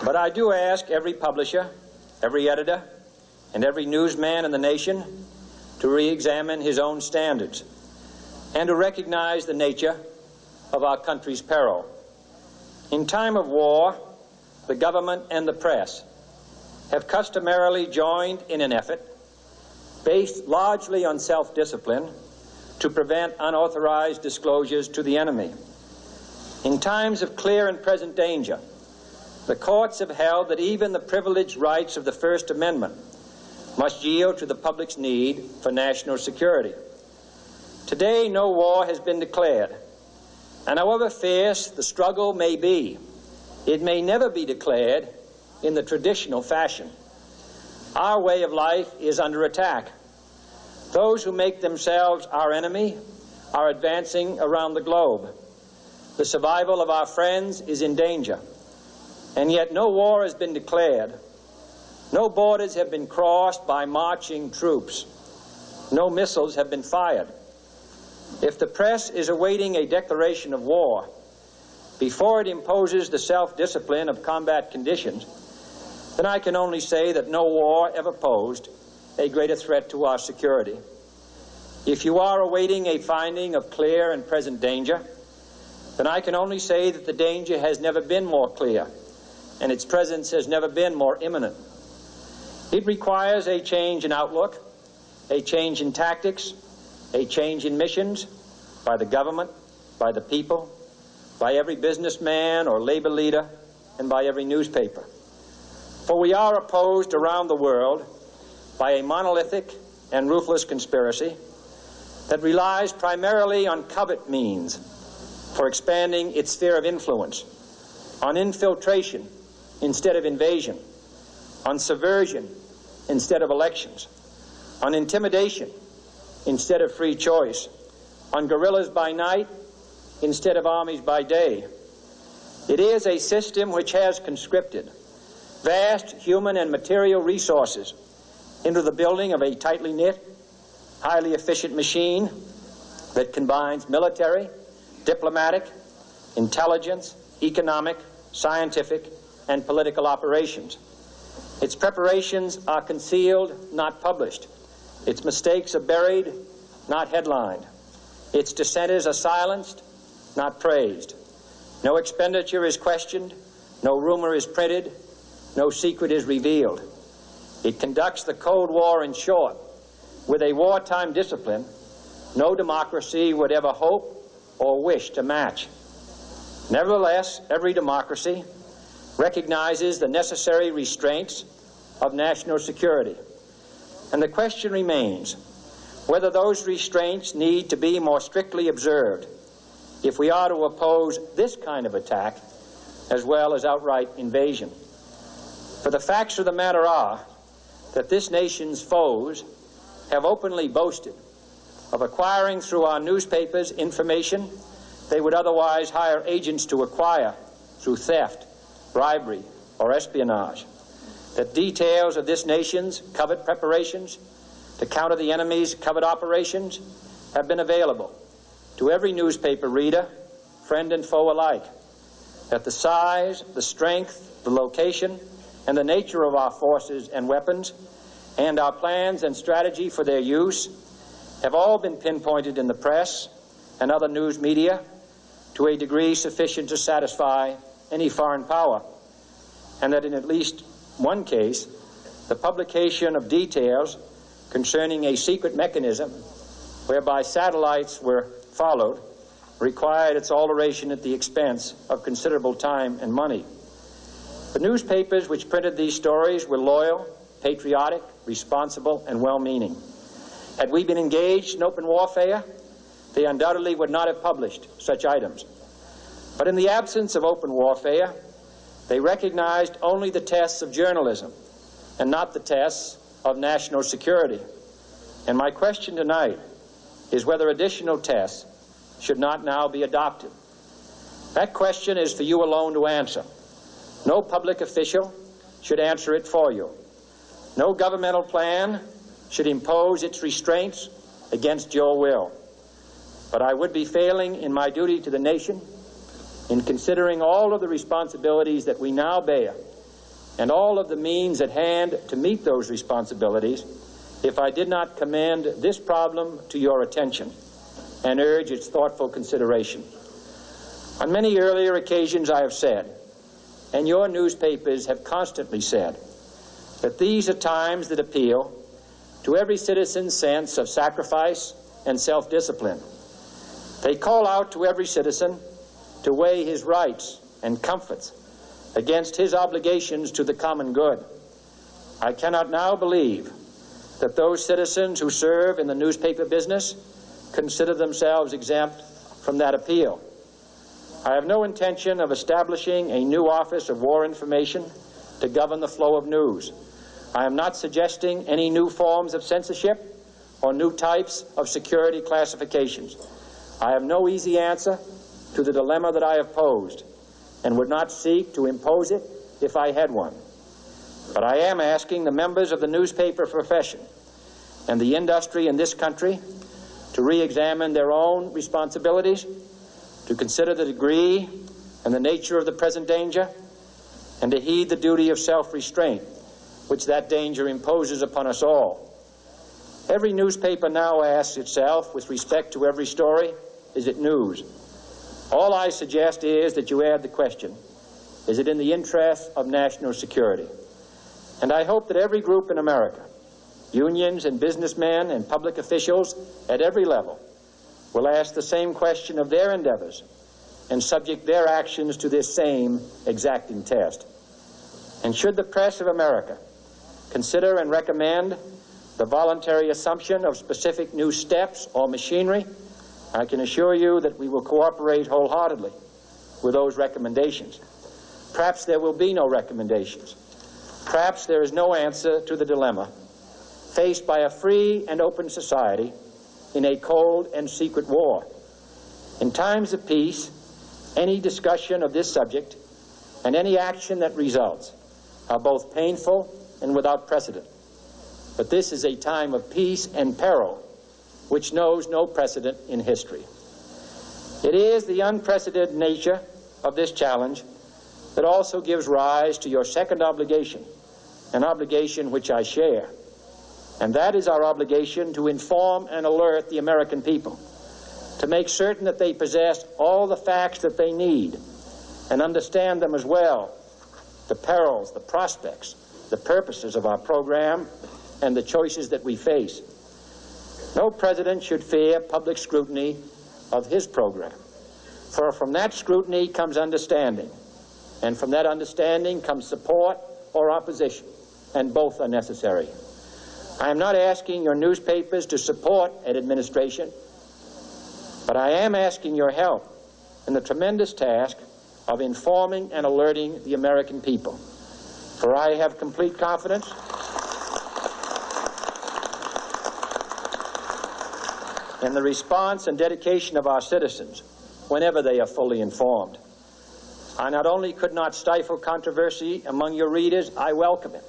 But I do ask every publisher, every editor, and every newsman in the nation to re-examine his own standards and to recognize the nature of our country's peril. In time of war, the government and the press have customarily joined in an effort based largely on self-discipline to prevent unauthorized disclosures to the enemy. In times of clear and present danger, the courts have held that even the privileged rights of the First Amendment must yield to the public's need for national security. Today, no war has been declared, and however fierce the struggle may be, it may never be declared in the traditional fashion. Our way of life is under attack. Those who make themselves our enemy are advancing around the globe. The survival of our friends is in danger, and yet no war has been declared. No borders have been crossed by marching troops. No missiles have been fired. If the press is awaiting a declaration of war before it imposes the self-discipline of combat conditions, then I can only say that no war ever posed a greater threat to our security. If you are awaiting a finding of clear and present danger, then I can only say that the danger has never been more clear, and its presence has never been more imminent. It requires a change in outlook, a change in tactics, a change in missions by the government, by the people, by every businessman or labor leader, and by every newspaper. For we are opposed around the world by a monolithic and ruthless conspiracy that relies primarily on covert means for expanding its sphere of influence, on infiltration instead of invasion, on subversion instead of elections, on intimidation instead of free choice, on guerrillas by night instead of armies by day. It is a system which has conscripted vast human and material resources into the building of a tightly knit, highly efficient machine that combines military, diplomatic, intelligence, economic, scientific, and political operations. Its preparations are concealed, not published. Its mistakes are buried, not headlined. Its dissenters are silenced, not praised. No expenditure is questioned, no rumor is printed, no secret is revealed. It conducts the Cold War, in short, with a wartime discipline no democracy would ever hope or wish to match. Nevertheless, every democracy recognizes the necessary restraints of national security. And the question remains whether those restraints need to be more strictly observed if we are to oppose this kind of attack as well as outright invasion. For the facts of the matter are that this nation's foes have openly boasted of acquiring through our newspapers information they would otherwise hire agents to acquire through theft, bribery, or espionage. That details of this nation's covert preparations to counter the enemy's covert operations have been available to every newspaper reader, friend and foe alike. That the size, the strength, the location, and the nature of our forces and weapons, and our plans and strategy for their use, have all been pinpointed in the press and other news media to a degree sufficient to satisfy any foreign power, and that in at least one case, the publication of details concerning a secret mechanism whereby satellites were followed required its alteration at the expense of considerable time and money. The newspapers which printed these stories were loyal, patriotic, responsible, and well-meaning. Had we been engaged in open warfare, they undoubtedly would not have published such items. But in the absence of open warfare, they recognized only the tests of journalism and not the tests of national security. And my question tonight is whether additional tests should not now be adopted. That question is for you alone to answer. No public official should answer it for you. No governmental plan should impose its restraints against your will. But I would be failing in my duty to the nation in considering all of the responsibilities that we now bear and all of the means at hand to meet those responsibilities if I did not commend this problem to your attention and urge its thoughtful consideration. On many earlier occasions I have said, and your newspapers have constantly said, that these are times that appeal to every citizen's sense of sacrifice and self-discipline. They call out to every citizen to weigh his rights and comforts against his obligations to the common good. I cannot now believe that those citizens who serve in the newspaper business consider themselves exempt from that appeal. I have no intention of establishing a new Office of War Information to govern the flow of news. I am not suggesting any new forms of censorship or new types of security classifications. I have no easy answer to the dilemma that I have posed and would not seek to impose it if I had one. But I am asking the members of the newspaper profession and the industry in this country to re-examine their own responsibilities, to consider the degree and the nature of the present danger, and to heed the duty of self-restraint which that danger imposes upon us all. Every newspaper now asks itself, with respect to every story, is it news? All I suggest is that you add the question, is it in the interest of national security? And I hope that every group in America, unions and businessmen and public officials at every level, will ask the same question of their endeavors and subject their actions to this same exacting test. And should the press of America consider and recommend the voluntary assumption of specific new steps or machinery, I can assure you that we will cooperate wholeheartedly with those recommendations. Perhaps there will be no recommendations. Perhaps there is no answer to the dilemma faced by a free and open society in a cold and secret war. In times of peace, any discussion of this subject and any action that results are both painful and without precedent. But this is a time of peace and peril which knows no precedent in history. It is the unprecedented nature of this challenge that also gives rise to your second obligation, an obligation which I share, and that is our obligation to inform and alert the American people, to make certain that they possess all the facts that they need and understand them as well, the perils, the prospects, the purposes of our program, and the choices that we face. No president should fear public scrutiny of his program, for from that scrutiny comes understanding, and from that understanding comes support or opposition, and both are necessary. I am not asking your newspapers to support an administration, but I am asking your help in the tremendous task of informing and alerting the American people. For I have complete confidence in the response and dedication of our citizens whenever they are fully informed. I not only could not stifle controversy among your readers, I welcome it.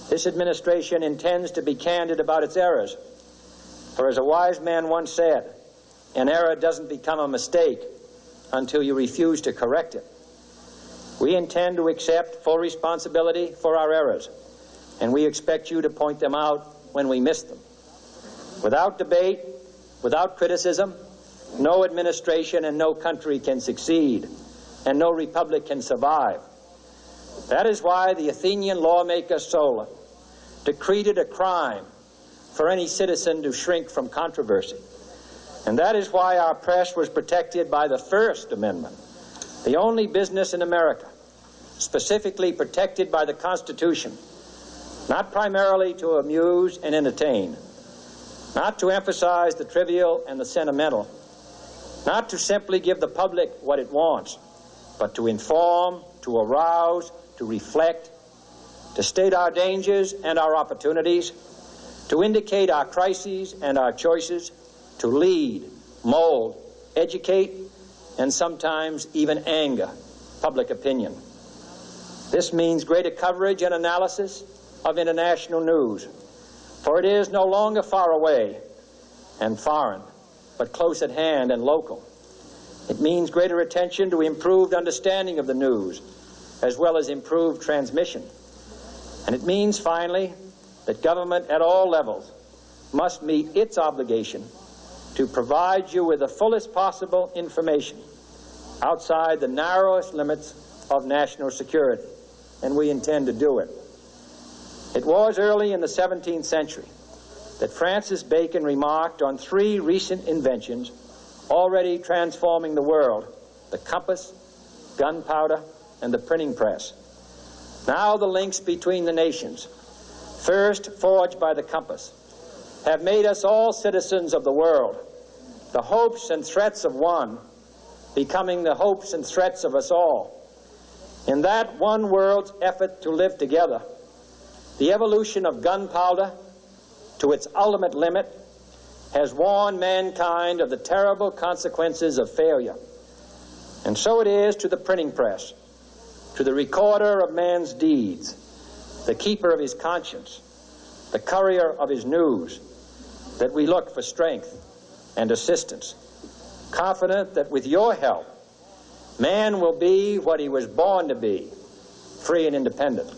This administration intends to be candid about its errors. For as a wise man once said, an error doesn't become a mistake until you refuse to correct it. We intend to accept full responsibility for our errors, and we expect you to point them out when we miss them. Without debate, without criticism, no administration and no country can succeed, and no republic can survive. That is why the Athenian lawmaker Solon decreed it a crime for any citizen to shrink from controversy. And that is why our press was protected by the First Amendment, the only business in America specifically protected by the Constitution, not primarily to amuse and entertain, not to emphasize the trivial and the sentimental, not to simply give the public what it wants, but to inform, to arouse, to reflect, to state our dangers and our opportunities, to indicate our crises and our choices, to lead, mold, educate, and sometimes even anger public opinion. This means greater coverage and analysis of international news, for it is no longer far away and foreign, but close at hand and local. It means greater attention to improved understanding of the news, as well as improved transmission. And it means, finally, that government at all levels must meet its obligation to provide you with the fullest possible information outside the narrowest limits of national security, and we intend to do it. It was early in the 17th century that Francis Bacon remarked on three recent inventions already transforming the world: the compass, gunpowder, and the printing press. Now the links between the nations, first forged by the compass, have made us all citizens of the world, the hopes and threats of one becoming the hopes and threats of us all. In that one world's effort to live together, the evolution of gunpowder to its ultimate limit has warned mankind of the terrible consequences of failure. And so it is to the printing press, to the recorder of man's deeds, the keeper of his conscience, the courier of his news, that we look for strength and assistance, confident that with your help, man will be what he was born to be, free and independent.